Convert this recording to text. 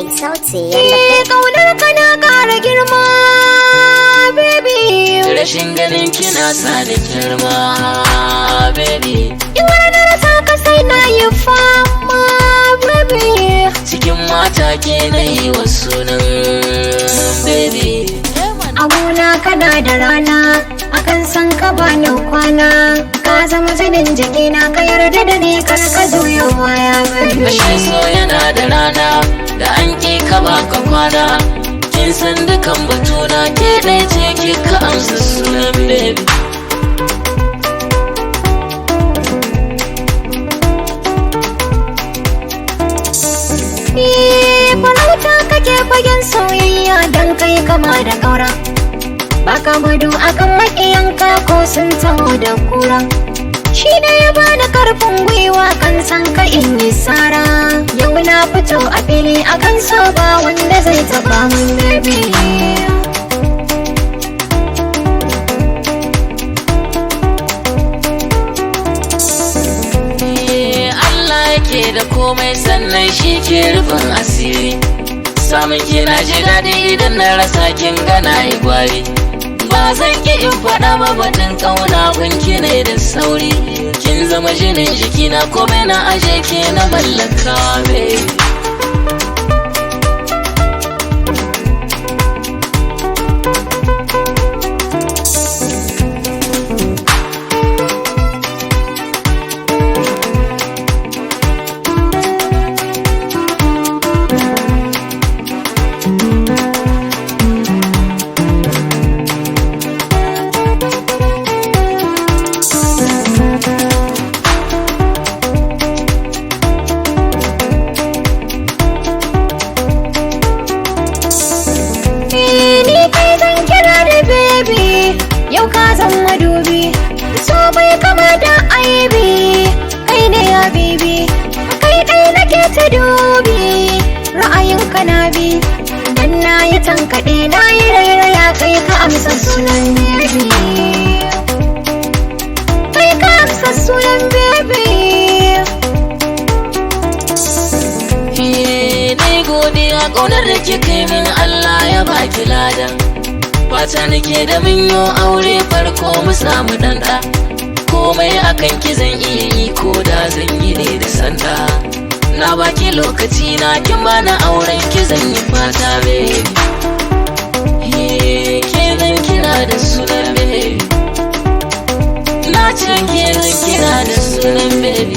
DJ Sauti yalla kaunar ka na ƙara girma baby. Rashin ganin kina sa da girma baby. In har na rasa ka sai na yi fama baby. Cikin mata ke na yi wa sunan baby. Abuna kana da rana akan san ka bani kwana. Ka zama jinin jikina ka yarda da ni kar ka juya baya baby. Ashe so yana da rana da an ƙi ka baka kwana. Kin san dukan batuna ke ɗaya ce ki ka amsa sunan baby. Farauta kake fagen soyayya don kai kama da ƙaura. Baka gudu akan maƙiyanka ko sun taho da kura. Shi ne ya bani karfin gwiwa kan san ka in yi sara. Yau na fito a fili akan saba wanda zai taba min baby. Allah yake da komai sannan shi ke rufin asiri. Samun kina ji daɗi idan na rasa kin gana yi gwari. Ba zan ki in faɗa ba batun ƙauna gunki ne da sauri. Kin zama jinin jikina komai na aje ke na mallaka baby. Yau ka zan madubi, so bai kama da aibi. Kai ne ya bibi, kai ɗai nake ta dubi. Ra'ayinka na bi, dan na yi tankaɗe na yi rairaya kai ka amsa sunan baby. Kai ka amsa sunan baby. Dai godiya ƙaunar da kika yi min Allah ya baki ladan. Fata nake da min yo aure farko mu samu ɗanɗa. Komai akan ki zan iya yi ko da zan yi ne da sanda. Na baki lokaci na kin bana auren ki zan yi fata baby. Ke zan kira da sunan baby. Na ce ke zan kira da sunan baby.